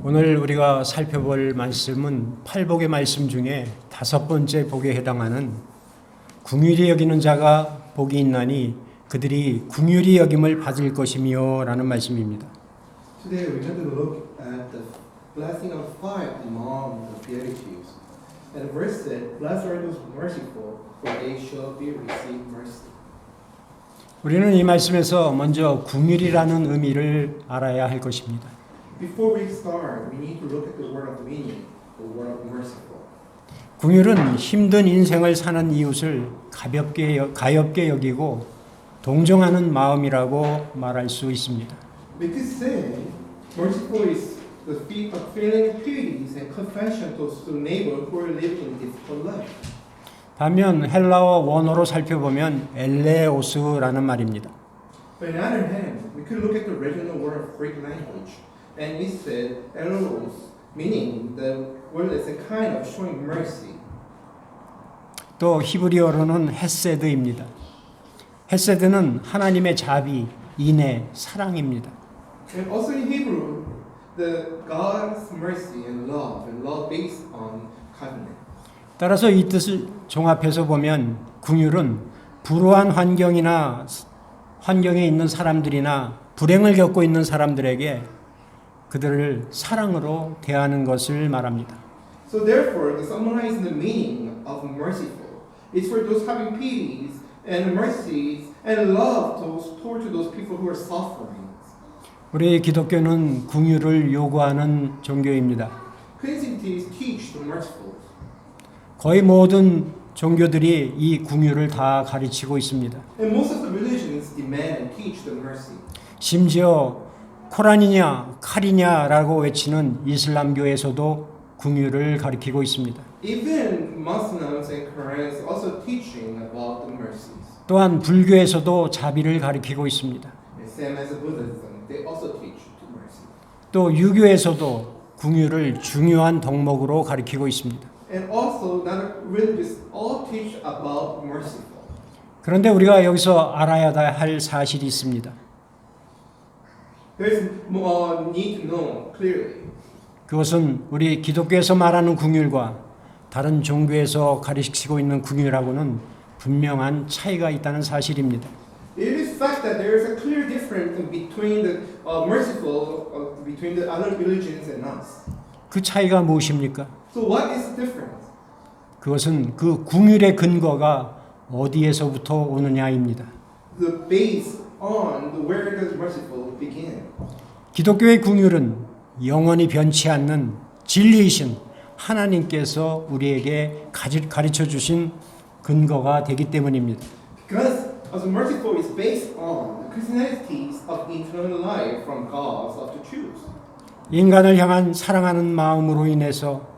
오늘 우리가 살펴볼 말씀은 팔복의 말씀 중에 5번째 복에 해당하는 긍휼히 여기는 자가 복이 있나니 그들이 긍휼히 여김을 받을 것이며 라는 말씀입니다. Today we're going to look at the blessing of 5 among the Beatitudes. And the verse said, "Blessed are those merciful, for they shall be receive mercy." 우리는 이 말씀에서 먼저 긍휼이라는 의미를 알아야 할 것입니다. Before we start, we need to look at the word of meaning, the word of merciful. 긍휼은 힘든 인생을 사는 이웃을 가볍게 여기고 동정하는 마음이라고 말할 수 있습니다. We could say merciful is the feeling pity and compassion to neighbor who are living in difficult life. 반면 헬라어 원어로 살펴보면 엘레오스라는 말입니다. But on the other hand, we could look at the original word of Greek language, and it said elos, meaning the word is a kind of showing mercy. 또 히브리어로는 헤세드입니다. 헤세드는 하나님의 자비, 인애, 사랑입니다. And also in Hebrew, the God's mercy and love based on covenant. 따라서 이 뜻을 종합해서 보면 긍휼은 불우한 환경에 있는 사람들이나 불행을 겪고 있는 사람들에게 그들을 사랑으로 대하는 것을 말합니다. So therefore, to summarize the meaning of merciful, it's for those having pities and mercies and love towards those people who are suffering. 우리 기독교는 긍휼을 요구하는 종교입니다. Christianity teach the merciful. 거의 모든 종교들이 이 긍휼을 다 가르치고 있습니다. And most of the religions demand and teach the mercy. 심지어 코란이냐 칼이냐라고 외치는 이슬람교에서도 긍휼을 가르치고 있습니다. Even Muslims and Koreans also teaching about the mercies. 또한 불교에서도 자비를 가르치고 있습니다. And same as Buddhism, they also teach the mercy. 또 유교에서도 긍휼을 중요한 덕목으로 가르치고 있습니다. And also, not religious all teach about merciful. 그런데 우리가 여기서 알아야 할 사실이 있습니다. There's more need to know clearly. 그것은 우리 기독교에서 말하는 긍휼과 다른 종교에서 가르치고 있는 긍휼하고는 분명한 차이가 있다는 사실입니다. It is fact that there is a clear difference between the merciful between the other religions and us. 그 차이가 무엇입니까? So what is the difference? 그것은 그 긍휼의 근거가 어디에서부터 오느냐입니다. The base on the where does merciful begin? 기독교의 긍휼은 영원히 변치 않는 진리이신 하나님께서 우리에게 가르쳐 주신 근거가 되기 때문입니다. Because as merciful is based on the Christianities of eternal life from God of the truth. 인간을 향한 사랑하는 마음으로 인해서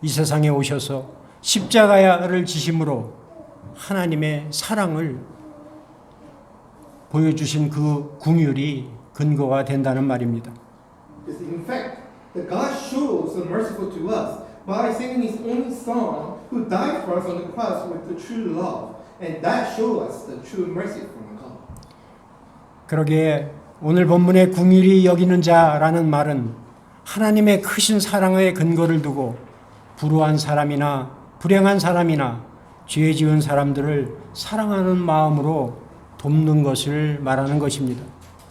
이 세상에 오셔서 십자가를 지심으로 하나님의 사랑을 보여주신 그 긍휼이 근거가 된다는 말입니다. In fact, that God shows the merciful to us by sending His only Son, who died for us on the cross with the true love, and that shows us the true mercy from God. 그러기에 오늘 본문의 긍휼히 여기는 자라는 말은 하나님의 크신 사랑의 근거를 두고 불우한 사람이나 불행한 사람이나 죄 지은 사람들을 사랑하는 마음으로 돕는 것을 말하는 것입니다.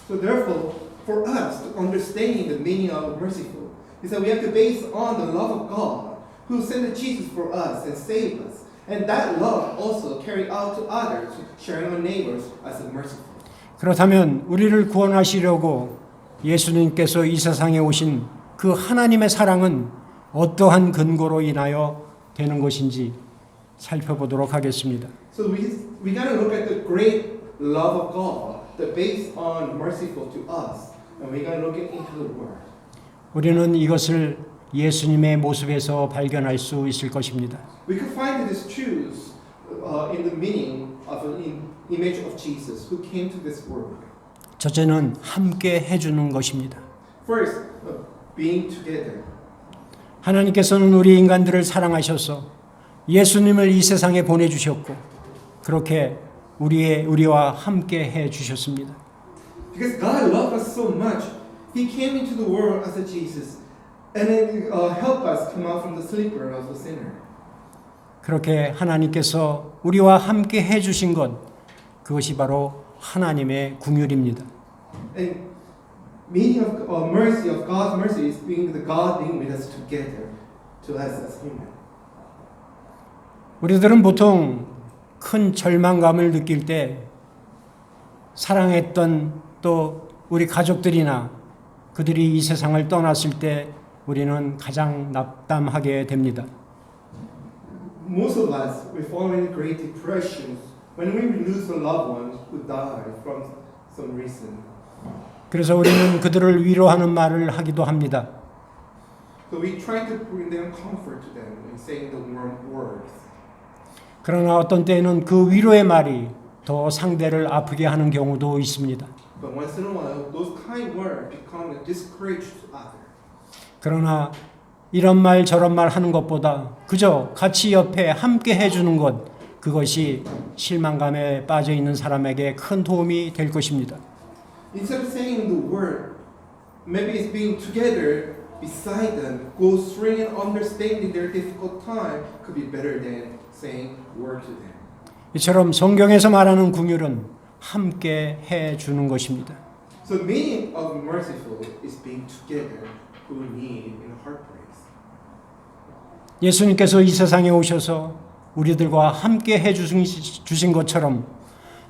So therefore, for us to understanding the meaning of merciful is that we have to base on the love of God, who sent Jesus for us and saved us, and that love also carry out to others, sharing our neighbors as a merciful. 그렇다면 우리를 구원하시려고 예수님께서 이 세상에 오신 그 하나님의 사랑은 어떠한 근거로 인하여 되는 것인지 살펴보도록 하겠습니다. So we got to look at the great love of God that based on merciful to us, and we got to look into the Word. 우리는 이것을 예수님의 모습에서 발견할 수 있을 것입니다. We could find these truths in the meaning of an image of Jesus who came to this world. 첫째는 함께 해주는 것입니다. First, being together. 하나님께서는 우리 인간들을 사랑하셔서 예수님을 이 세상에 보내주셨고 그렇게 우리와 함께 해주셨습니다. Because God loved us so much, He came into the world as a Jesus and then help us come out from the sleeper of the sinner. 그렇게 하나님께서 우리와 함께 해주신 것, 그것이 바로 하나님의 궁율입니다. And meaning of mercy, of God's mercy, is being the God being with us together, to us as human. 우리들은 보통 큰 절망감을 느낄 때 사랑했던 또 우리 가족들이나 그들이 이 세상을 떠났을 때 우리는 가장 낙담하게 됩니다. Most of us, we fall into great depressions when we lose a loved one who died from some reason. 그래서 우리는 그들을 위로하는 말을 하기도 합니다. So we try to bring them comfort to them and saying the warm words. 그러나 어떤 때는 그 위로의 말이 더 상대를 아프게 하는 경우도 있습니다. But once in a while, those kind words become a discourage to others. 그러나 이런 말 저런 말 하는 것보다 그저 같이 옆에 함께 해주는 것, 그것이 실망감에 빠져 있는 사람에게 큰 도움이 될 것입니다. Instead of saying the word, maybe it's being together beside them, go through and understanding their difficult time could be better than saying word to them. 이처럼 성경에서 말하는 궁율은 함께 해주는 것입니다. So the meaning of merciful is being together who need in heartbreaks. 예수님께서 이 세상에 오셔서 우리들과 함께 해주신 것처럼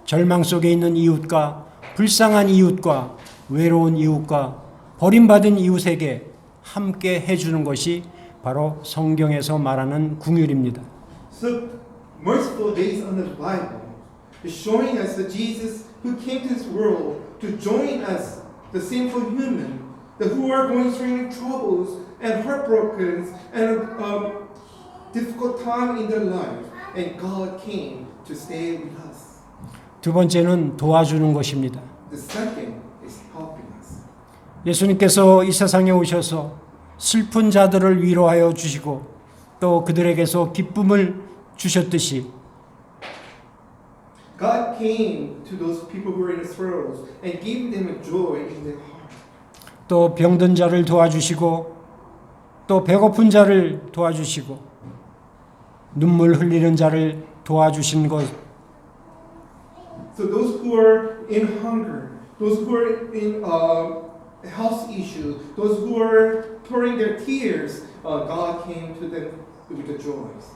절망 속에 있는 이웃과 불쌍한 이웃과 외로운 이웃과 버림받은 이웃에게 함께 해주는 것이 바로 성경에서 말하는 궁율입니다. So merciful based on the Bible is showing us that Jesus who came to this world to join us, the sinful human, that who are going through troubles and heartbroken and difficult time in their life, and God came to stay with us. 두 번째는 도와주는 것입니다. The second is helping us. 예수님께서 이 세상에 오셔서 슬픈 자들을 위로하여 주시고 또 그들에게서 기쁨을 주셨듯이 God came to those people who were in the sorrows and gave them a joy in their heart. 또 병든 자를 도와주시고 또 배고픈 자를 도와주시고 눈물 흘리는 자를 도와주신 것, So those who are in hunger, those who are in health issues, those who are pouring their tears, God came to them with the joys.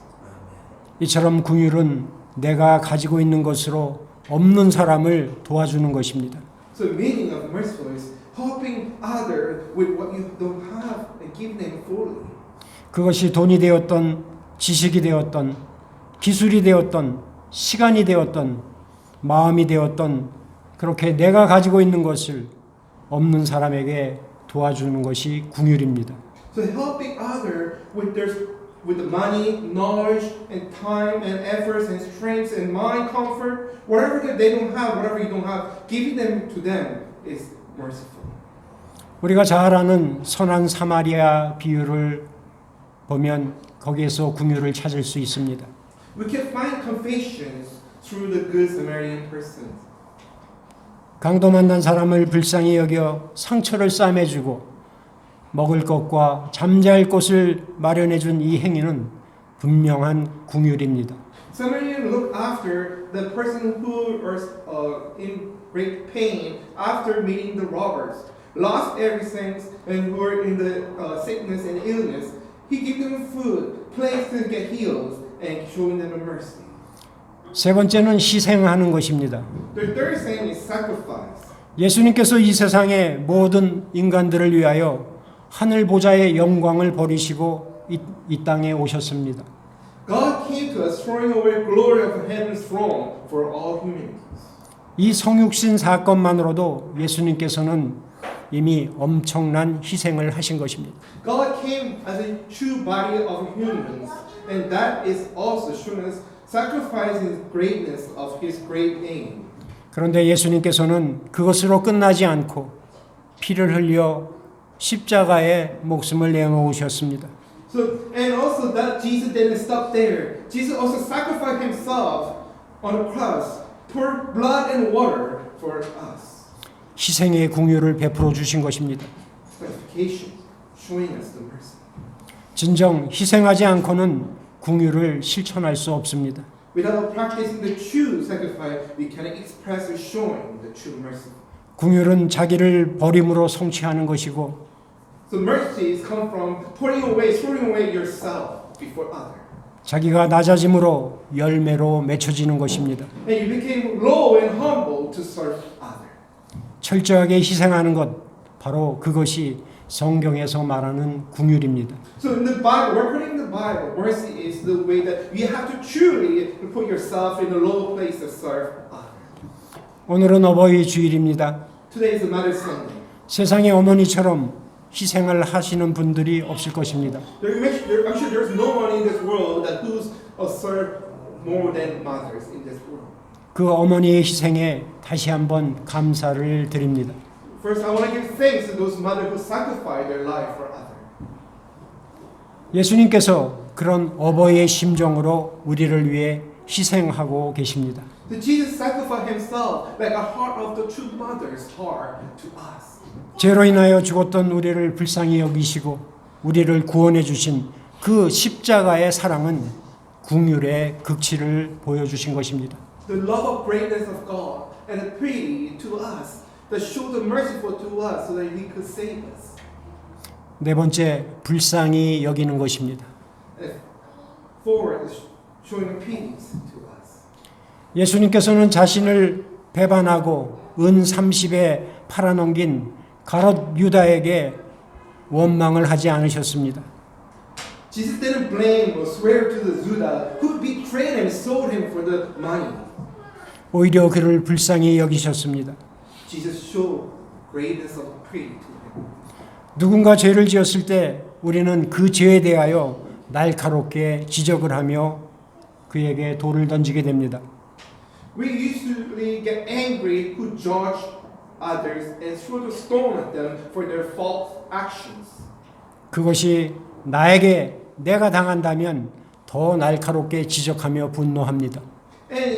이처럼 궁율은 내가 가지고 있는 것으로 없는 사람을 도와주는 것입니다. So the meaning of merciful is helping others with what you don't have and give them fully. 그것이 돈이 되었던 지식이 되었던 기술이 되었던 시간이 되었던 마음이 되었던 그렇게 내가 가지고 있는 것을 없는 사람에게 도와주는 것이 궁율입니다. So helping others with the money, knowledge, and time, and efforts, and strengths, and mind comfort, whatever that they don't have, whatever you don't have, giving them to them is merciful. 우리가 잘 아는 선한 사마리아 비유를 보면 거기에서 궁율을 찾을 수 있습니다. We can find confessions through the good Samaritan person. 강도 만난 사람을 불쌍히 여겨 상처를 싸매주고 먹을 것과 잠잘 곳을 마련해준 이 행위는 분명한 궁율입니다. Samaritan look after the person who was in great pain after meeting the robbers, lost everything, and who were in the sickness and illness. He gave them food, place to get healed, and showing them a mercy. 세 번째는 희생하는 것입니다. The third thing is sacrifice. 예수님께서 이 세상의 모든 인간들을 위하여 하늘 보좌의 영광을 버리시고 이 땅에 오셨습니다. God came to us throwing away glory of heaven's throne for all humanities. 이 성육신 사건만으로도 예수님께서는 이미 엄청난 희생을 하신 것입니다. God came as a true body of humans, and that is also showing us sacrificing greatness of His great name. 그런데 예수님께서는 그것으로 끝나지 않고 피를 흘려 십자가에 목숨을 내놓으셨습니다. So, and also that Jesus didn't stop there. Jesus also sacrificed Himself on the cross, poured blood and water for us. 희생의 궁유를 베풀어 주신 것입니다. Sanctification, showing us the mercy. 진정 희생하지 않고는 긍휼을 실천할 수 없습니다. Without practicing the true sacrifice, we cannot express or showing the true mercy. 긍휼은 자기를 버림으로 성취하는 것이고 So mercies come from throwing away yourself before others. 자기가 낮아짐으로 열매로 맺혀지는 것입니다. And you became low and humble to serve others. 철저하게 희생하는 것, 바로 그것이 성경에서 말하는 긍휼입니다. So in the Bible, according to the Bible, mercy is the way that you have to truly put yourself in a low place to serve others. 오늘은 어버이 주일입니다. Today is another Sunday. 세상의 어머니처럼 희생을 하시는 분들이 없을 것입니다. I'm sure there's no one in this world that who's serve more than mothers in this world. 그 어머니의 희생에 다시 한번 감사를 드립니다. First, I want to give thanks to those mothers who sacrificed their life for others. 예수님께서 그런 어버이의 심정으로 우리를 위해 희생하고 계십니다. So Jesus sacrificed himself like a heart of the true mother's heart to us. 죄로 인하여 죽었던 우리를 불쌍히 여기시고 우리를 구원해 주신 그 십자가의 사랑은 긍휼의 극치를 보여주신 것입니다. The love of greatness of God and the pity to us that showed the merciful to us so that He could save us. 네 번째, 불쌍히 여기는 것입니다. And forward is showing pity to us. 예수님께서는 자신을 배반하고 은 30에 팔아넘긴 가롯 유다에게 원망을 하지 않으셨습니다. Jesus didn't blame or swear to the Judah who betrayed him and sold him for the money. 오히려 그를 불쌍히 여기셨습니다. Jesus showed greatness of pity to him. 누군가 죄를 지었을 때 우리는 그 죄에 대하여 날카롭게 지적을 하며 그에게 돌을 던지게 됩니다. We usually get angry who judge others and throw the stone at them for their false actions. 그것이 내가 당한다면 더 날카롭게 지적하며 분노합니다. And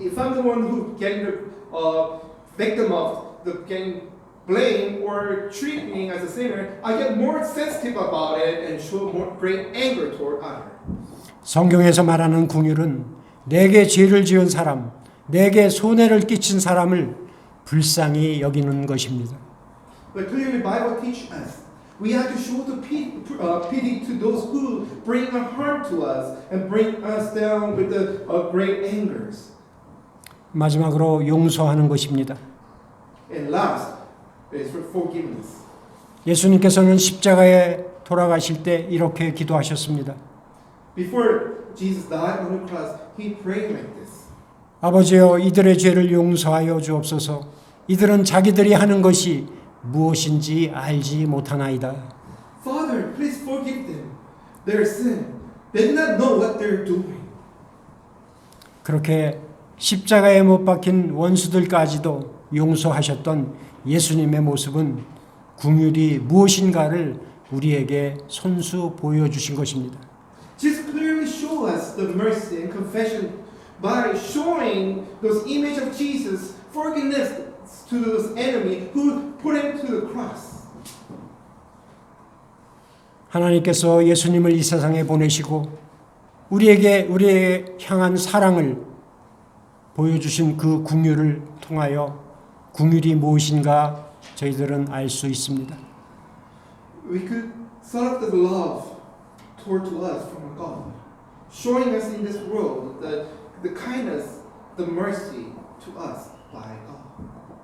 if I'm the one who getting the victim of the getting blame or treat me as a sinner, I get more sensitive about it and show more great anger toward others. 성경에서 말하는 긍휼은 내게 죄를 지은 사람, 내게 손해를 끼친 사람을 불쌍히 여기는 것입니다. But clearly, the Bible teaches us we have to show the pity to those who bring a harm to us and bring us down with the great angers. 마지막으로 용서하는 것입니다. And last is for forgiveness. 예수님께서는 십자가에 돌아가실 때 이렇게 기도하셨습니다. Before Jesus died on the cross, he prayed like this. 아버지여, 이들의 죄를 용서하여 주옵소서. 이들은 자기들이 하는 것이 무엇인지 알지 못하나이다. Father, please forgive them their sin. They do not know what they're doing. 그렇게 십자가에 못 박힌 원수들까지도 용서하셨던 예수님의 모습은 긍휼이 무엇인가를 우리에게 손수 보여주신 것입니다. Jesus clearly show us the mercy and compassion by showing those image of Jesus forgiveness to those enemy who put him to the cross. 하나님께서 예수님을 이 세상에 보내시고 우리에게 향한 사랑을 보여주신 그 긍휼을 통하여 긍휼이 무엇인가 저희들은 알 수 있습니다. We could serve the love toward to us from God, showing us in this world the kindness, the mercy to us by God.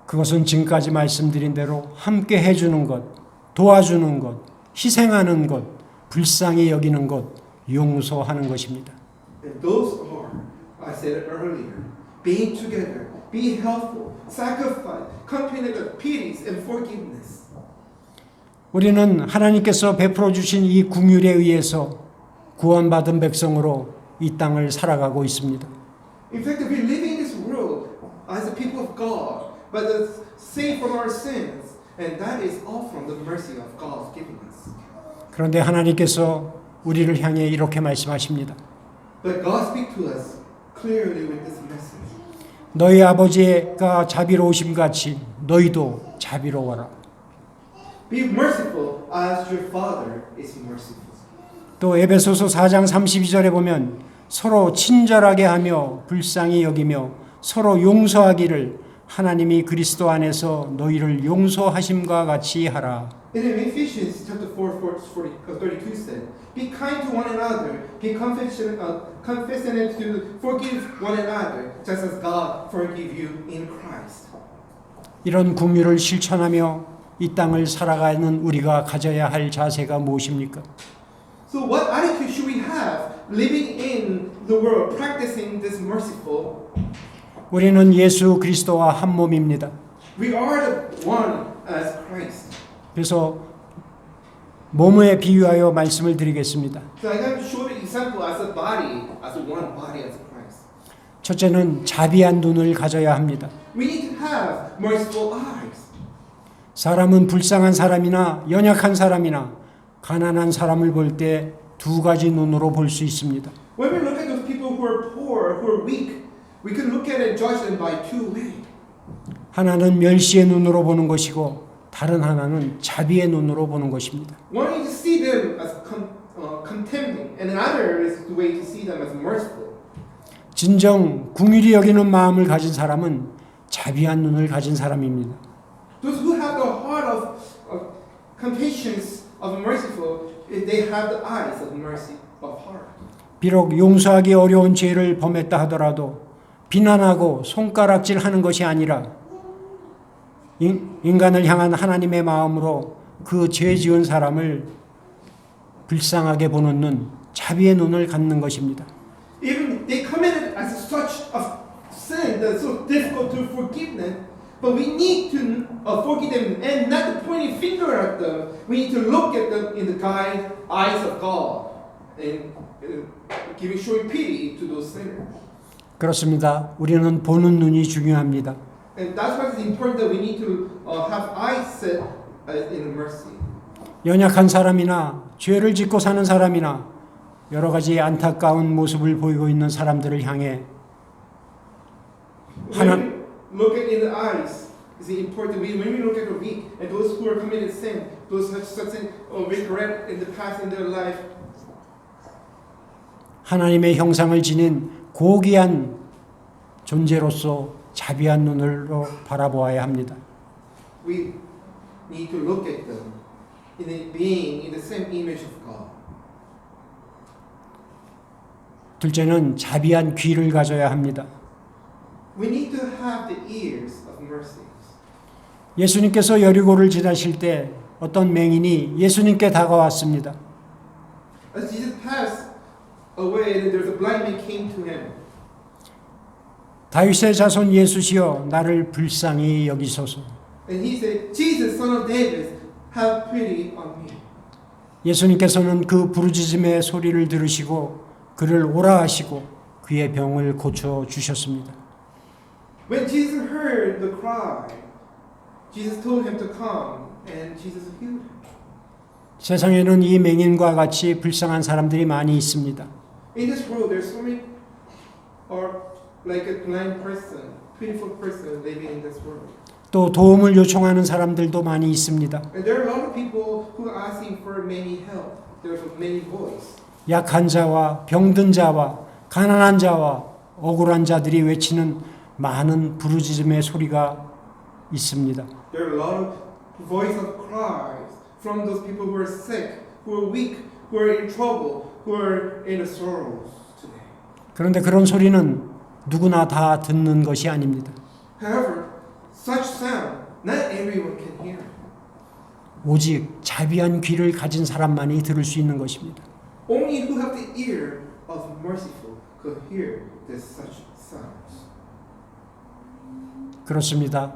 그것은 지금까지 말씀드린 대로 함께 해주는 것, 도와주는 것, 희생하는 것, 불쌍히 여기는 것, 용서하는 것입니다. And those are, I said it earlier, being together, be helpful, sacrifice, compassionate, peace, and forgiveness. 우리는 하나님께서 베풀어 주신 이 긍휼에 의해서 구원받은 백성으로 이 땅을 살아가고 있습니다. In fact, we live in this world as the people of God, but saved from our sins, and that is all from the mercy of God giving us. 그런데 하나님께서 우리를 향해 이렇게 말씀하십니다. But God speaks to us clearly with this message. 너희 아버지가 자비로우심 같이 너희도 자비로워라. Be merciful as your Father is merciful. 또 에베소서 4장 32절에 보면 서로 친절하게 하며 불쌍히 여기며 서로 용서하기를 하나님이 그리스도 안에서 너희를 용서하심과 같이 하라. And in Ephesians chapter 4, verse 32 said, Be kind to one another, be confessionate to forgive one another, just as God forgive you in Christ. 이런 긍휼을 실천하며 이 땅을 살아가는 우리가 가져야 할 자세가 무엇입니까? So what attitude should we have living in the world, practicing this merciful? 우리는 예수 그리스도와 한 몸입니다. We are the one as Christ. 그래서 몸에 비유하여 말씀을 드리겠습니다. So I have to show the example as a body, as one body as Christ. 첫째는 자비한 눈을 가져야 합니다. We need to have merciful eyes. 사람은 불쌍한 사람이나 연약한 사람이나 가난한 사람을 볼 때 두 가지 눈으로 볼 수 있습니다. When we look at those people who are poor, who are weak, we can look at and judge them by two ways. 하나는 멸시의 눈으로 보는 것이고 다른 하나는 자비의 눈으로 보는 것입니다. One is to see them as contempting, and another is the way to see them as merciful. 진정 긍휼히 여기는 마음을 가진 사람은 자비한 눈을 가진 사람입니다. Those who have the heart of compassion, of merciful, they have the eyes of mercy, of heart. 비록 용서하기 어려운 죄를 범했다 하더라도 비난하고 손가락질하는 것이 아니라 인간을 향한 하나님의 마음으로 그 죄 지은 사람을 불쌍하게 보는 눈, 자비의 눈을 갖는 것입니다. Even they committed as such a sin that's so difficult to forgive them, but we need to forgive them and not to point a finger at them. We need to look at them in the eyes of God and giving showing pity to those sinners. 그렇습니다. 우리는 보는 눈이 중요합니다. And that's why it's important that we need to have eyes set in mercy. 연약한 사람이나 죄를 짓고 사는 사람이나 여러 가지 안타까운 모습을 보이고 있는 사람들을 향해 When we look at in the eyes, it's important. When we look at the weak and those who are committed sin, those such sin regret in the past in their life. 하나님의 형상을 지닌 고귀한 존재로서 자비한 눈으로 바라보아야 합니다. We need to look at them in it being in the same image of God. 둘째는 자비한 귀를 가져야 합니다. We need to have the ears of mercy. 예수님께서 여리고를 지나실 때 어떤 맹인이 예수님께 다가왔습니다. As Jesus passed away, and there's a blind man came to him. 다윗의 자손 예수시여 나를 불쌍히 여기소서. And he said, Jesus, son of David, have pity on me. 예수님께서는 그 부르짖음의 소리를 들으시고 그를 오라 하시고 그의 병을 고쳐 주셨습니다. When Jesus heard the cry, Jesus told him to come, and Jesus healed him. 세상에는 이 맹인과 같이 불쌍한 사람들이 많이 있습니다. In this world, there's so many, or like a blind person, pitiful person living in this world. 또 도움을 요청하는 사람들도 많이 있습니다. And there are a lot of people who are asking for many help. There's many voices. 약한 자와 병든 자와 가난한 자와 억울한 자들이 외치는 많은 부르짖음의 소리가 있습니다. There are a lot of voice of cries from those people who are sick, who are weak, who are in trouble, who are in sorrows today. 그런데 그런 소리는 누구나 다 듣는 것이 아닙니다. However, such sound, not everyone can hear. 오직 자비한 귀를 가진 사람만이 들을 수 있는 것입니다. Only who have the ear of merciful could hear this such sounds. 그렇습니다.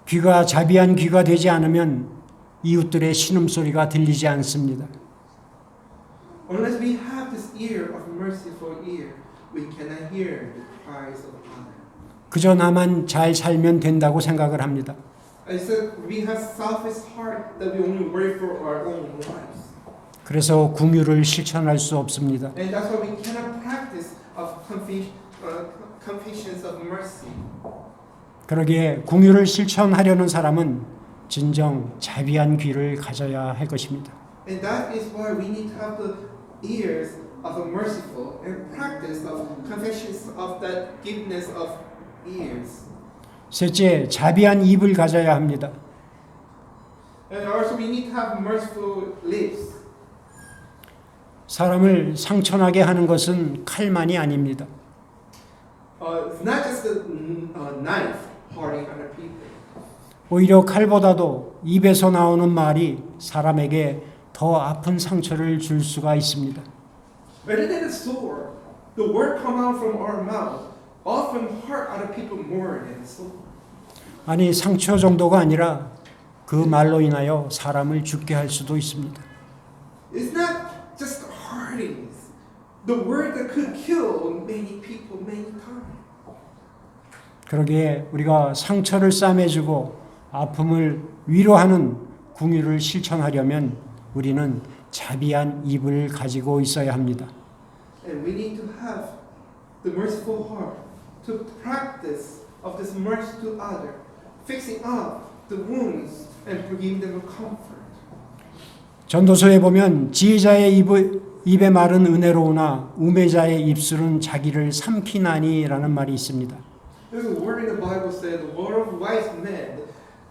귀가 자비한 귀가 되지 않으면 이웃들의 신음소리가 들리지 않습니다. Unless we have this ear of merciful ear, we cannot hear the cries of others. 그저 나만 잘 살면 된다고 생각을 합니다. I said we have selfish heart that we only worry for our own lives. 그래서 긍휼을 실천할 수 없습니다. And that's why we cannot practice of confessions of mercy. 그러기에 긍휼을 실천하려는 사람은 진정 자비한 귀를 가져야 할 것입니다. And that is why we need to have the ears of a merciful and practice of confessions of that giveness of ears. 셋째, 자비한 입을 가져야 합니다. And also we need to have merciful lips. 사람을 상처나게 하는 것은 칼만이 아닙니다. It's not just a knife hurting other people. 오히려 칼보다도 입에서 나오는 말이 사람에게 더 아픈 상처를 줄 수가 있습니다. Rather than a sword, the word come out from our mouth often hurt other people more than the sword. 아니 상처 정도가 아니라 그 말로 인하여 사람을 죽게 할 수도 있습니다. It's not just hurting. The word that could kill many people many times. 그러기에 우리가 상처를 싸매주고 아픔을 위로하는 궁유를 실천하려면 우리는 자비한 입을 가지고 있어야 합니다. And we need to have the merciful heart to practice of this mercy to others, fixing up the wounds and giving them a comfort. 전도서에 보면 지혜자의 입의 말은 은혜로우나 우매자의 입술은 자기를 삼키나니라는 말이 있습니다. There's a word in the Bible said, the word of wise men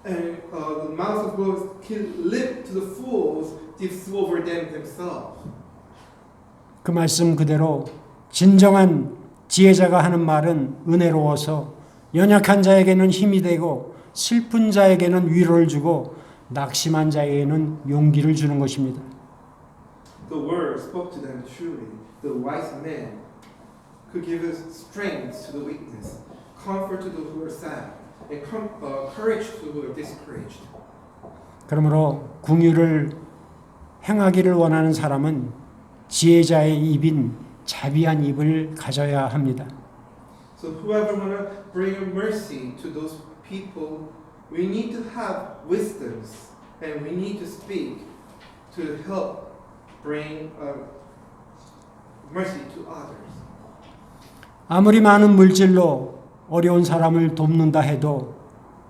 and the mouth of those can lip to the fools gives over them themselves. 그 말씀 그대로 진정한 지혜자가 하는 말은 은혜로워서 연약한 자에게는 힘이 되고 슬픈 자에게는 위로를 주고 낙심한 자에게는 용기를 주는 것입니다. The word spoke to them truly. The wise men could give us strength to the weakness, comfort to those who are sad, and courage to those who are discouraged. 그러므로 궁유를 행하기를 원하는 사람은 지혜자의 입인 자비한 입을 가져야 합니다. So whoever want to bring mercy to those people, we need to have wisdoms and we need to speak to help bring mercy to others. 아무리 많은 물질로 어려운 사람을 돕는다 해도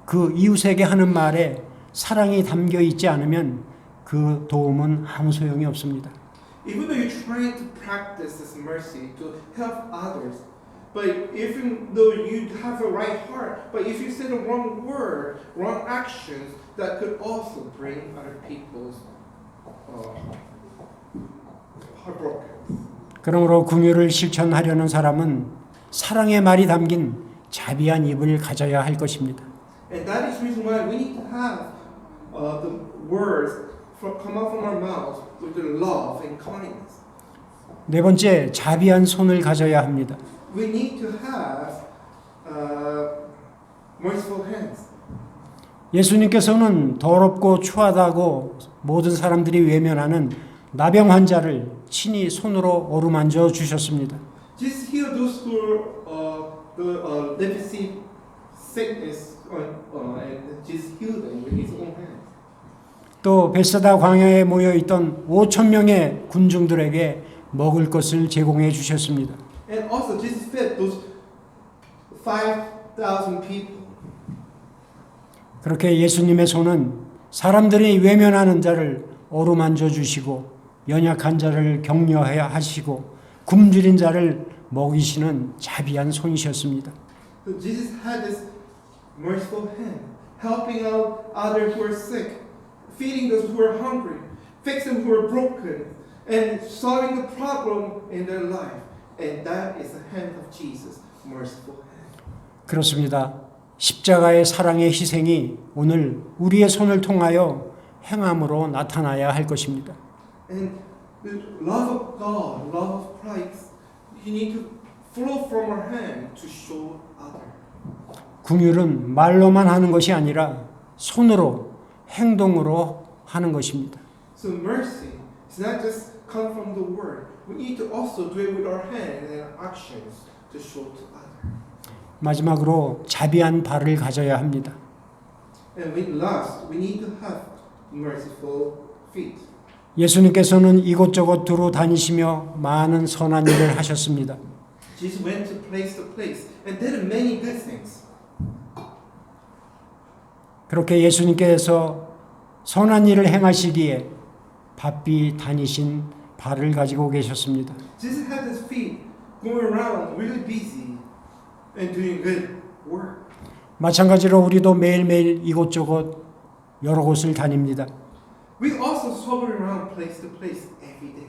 그 이웃에게 하는 말에 사랑이 담겨 있지 않으면 그 도움은 아무 소용이 없습니다. Even though you're trying to practice this mercy to help others, but even though you have a right heart, but if you say the wrong word, wrong actions, that could also bring other people's heartbroken. 그러므로 궁유를 실천하려는 사람은 사랑의 말이 담긴 자비한 입을 가져야 할 것입니다. And that is the reason why we need to have the words come out from our mouths with the love and kindness. 네 번째, 자비한 손을 가져야 합니다. We need to have merciful hands. 예수님께서는 더럽고 추하다고 모든 사람들이 외면하는 나병 환자를 친히 손으로 어루만져 주셨습니다. Jesus healed those who the leprosy sickness, and Jesus healed them with His own hands. 또 벳사다 광야에 모여 있던 5천 명의 군중들에게 먹을 것을 제공해 주셨습니다. And also Jesus fed those 5,000 people. 그렇게 예수님의 손은 사람들이 외면하는 자를 어루만져 주시고 연약한 자를 격려해야 하시고 굶주린 자를 먹이시는 자비한 손이셨습니다. So Jesus had this merciful hand, helping out others who are sick, feeding those who are hungry, fixing who are broken, and solving the problem in their life. And that is the hand of Jesus, merciful hand. 그렇습니다. 십자가의 사랑의 희생이 오늘 우리의 손을 통하여 행함으로 나타나야 할 것입니다. And the love of God, love of Christ, you need to flow from our hand to show others. 궁율은 말로만 하는 것이 아니라 손으로 행동으로 하는 것입니다. So mercy is not just come from the word. We need to also do it with our hand and actions to show to others. 마지막으로 자비한 발을 가져야 합니다. And with last, we need to have merciful feet. 예수님께서는 이곳저곳 두루 다니시며 많은 선한 일을 하셨습니다. Jesus went to place and did many good things. 그렇게 예수님께서 선한 일을 행하시기에 바삐 다니신 발을 가지고 계셨습니다. Jesus had his feet going around really busy and doing good work. 마찬가지로 우리도 매일매일 이곳저곳 여러 곳을 다닙니다. We also travel around place to place every day.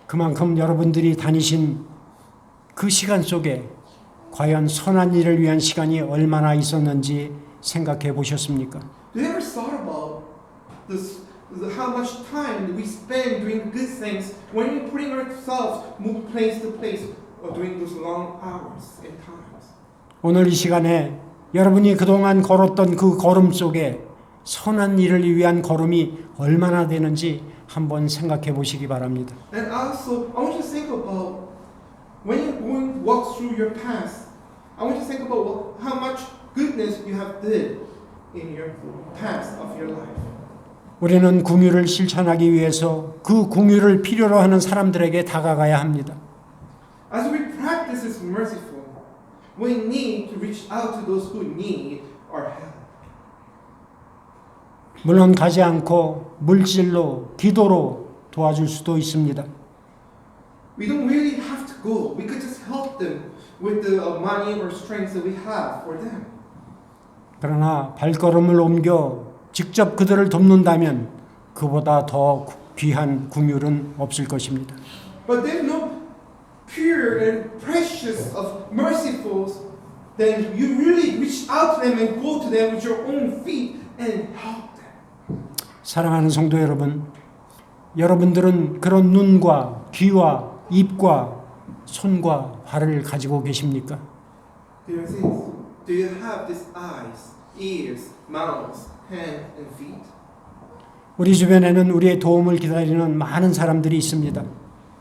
그만큼 여러분들이 다니신 그 시간 속에 과연 선한 일을 위한 시간이 얼마나 있었는지 생각해 보셨습니까? Do you ever thought about this? How much time do we spend doing good things when we're putting ourselves move place to place or doing those long hours and times? 오늘 이 시간에 여러분이 그동안 걸었던 그 걸음 속에 선한 일을 위한 걸음이 얼마나 되는지 한번 생각해 보시기 바랍니다. And also, I want you to think about when you're going walk through your past. I want you to think about how much goodness you have did in your past of your life. 우리는 궁유를 실천하기 위해서 그 궁유를 필요로 하는 사람들에게 다가가야 합니다. As we practice this merciful, we need to reach out to those who need our help. 물론 가지 않고 물질로, 기도로 도와줄 수도 있습니다. We don't really have to go. We could just help them with the money or strength that we have for them. 그러나 발걸음을 옮겨 직접 그들을 돕는다면 그보다 더 귀한 궁율은 없을 것입니다. But there's no pure and precious of mercifuls, then you really reach out to them and go to them with your own feet and help them. 사랑하는 성도 여러분, 여러분들은 그런 눈과 귀와 입과 손과 발을 가지고 계십니까? Do you have these eyes, ears, mouths, hands, and feet? 우리 주변에는 우리의 도움을 기다리는 많은 사람들이 있습니다.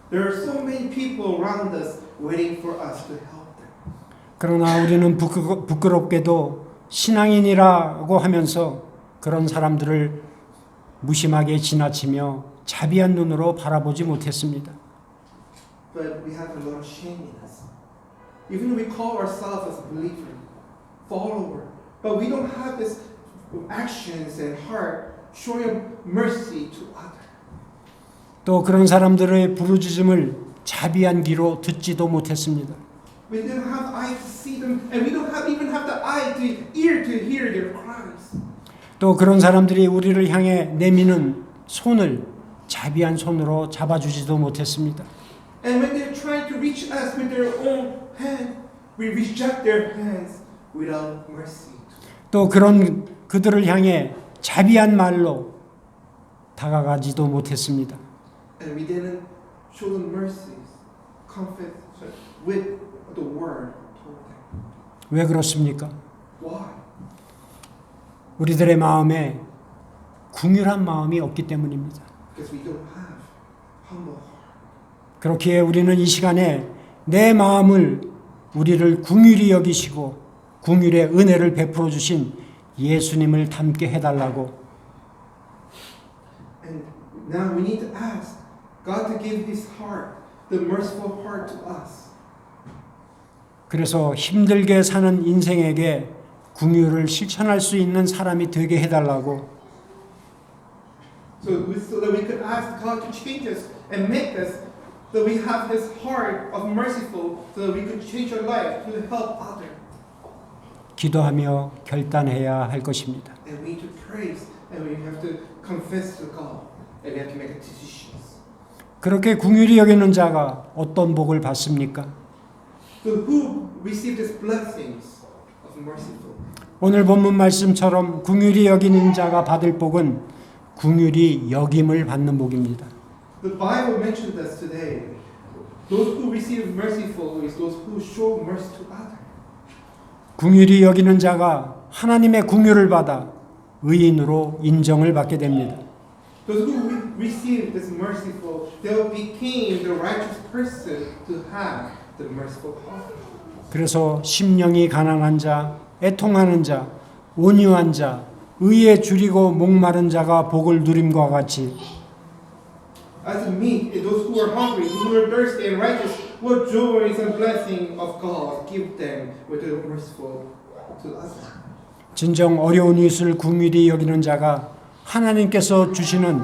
There are so many people around us waiting for us to help them. 그러나 우리는 부끄럽게도 신앙인이라고 하면서 그런 사람들을 무심하게 지나치며 자비한 눈으로 바라보지 못했습니다. But we have a lot of shame in us. Even we call ourselves as a believer, follower, but we don't have this actions and heart showing mercy to others. 또 그런 사람들의 부르짖음을 자비한 귀로 듣지도 못했습니다. We don't have eyes to see them, and we don't even have the ear to hear their cries. 또 그런 사람들이 우리를 향해 내미는 손을 자비한 손으로 잡아주지도 못했습니다. And when they're trying to reach us with their own hand, we reject their hands without mercy. 또 그런 그들을 향해 자비한 말로 다가가지도 못했습니다. And we didn't show them mercies, confess with the word toward them. 왜 그렇습니까? Why? 우리들의 마음에 궁휼한 마음이 없기 때문입니다. Because we don't have humble heart. 그렇기에 우리는 이 시간에 내 마음을 우리를 궁휼히 여기시고 궁휼의 은혜를 베풀어 주신 예수님을 닮게 해달라고. And now we need to ask God to give His heart, the merciful heart to us. 그래서 힘들게 사는 인생에게 궁휼을 실천할 수 있는 사람이 되게 해달라고. So that we could ask God to change us and make us that we have this heart of merciful so that we could change our life to help others. 기도하며 결단해야 할 것입니다. And we need to praise and we have to confess to God and we have to make decisions. 그렇게 궁휼히 여기는 자가 어떤 복을 받습니까? So who receive these blessings of merciful? 오늘 본문 말씀처럼 궁휼히 여기는 자가 받을 복은 궁휼히 여김을 받는 복입니다. The Bible mentioned us today. Those who receive merciful is those who show mercy to others. 궁휼히 여기는 자가 하나님의 궁휼을 받아 의인으로 인정을 받게 됩니다. Those who receive this merciful, they became the righteous person to have the merciful heart. 그래서 심령이 가난한 자, 애통하는 자, 온유한 자, 의에 줄이고 목마른 자가 복을 누림과 같이 As a meat, those who are hungry, who are thirsty and righteous, what joy and blessing of God give them with the merciful to us. 진정 어려운 이웃을 궁휼히 여기는 자가 하나님께서 주시는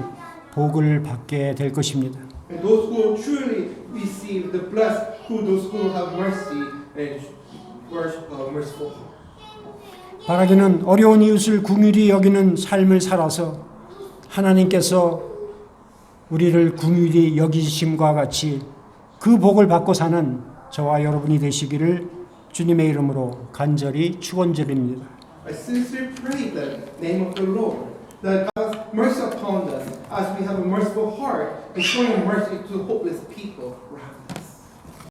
복을 받게 될 것입니다. And those who truly receive the blessed, those who have mercy and merciful. 바라기는 어려운 이웃을 궁휼히 여기는 삶을 살아서 하나님께서 우리를 궁휼히 여기심과 같이 그 복을 받고 사는 저와 여러분이 되시기를 주님의 이름으로 간절히 축원드립니다. I sincerely pray the name of the Lord, that God's mercy upon us as we have a merciful heart and showing mercy to hopeless people around us.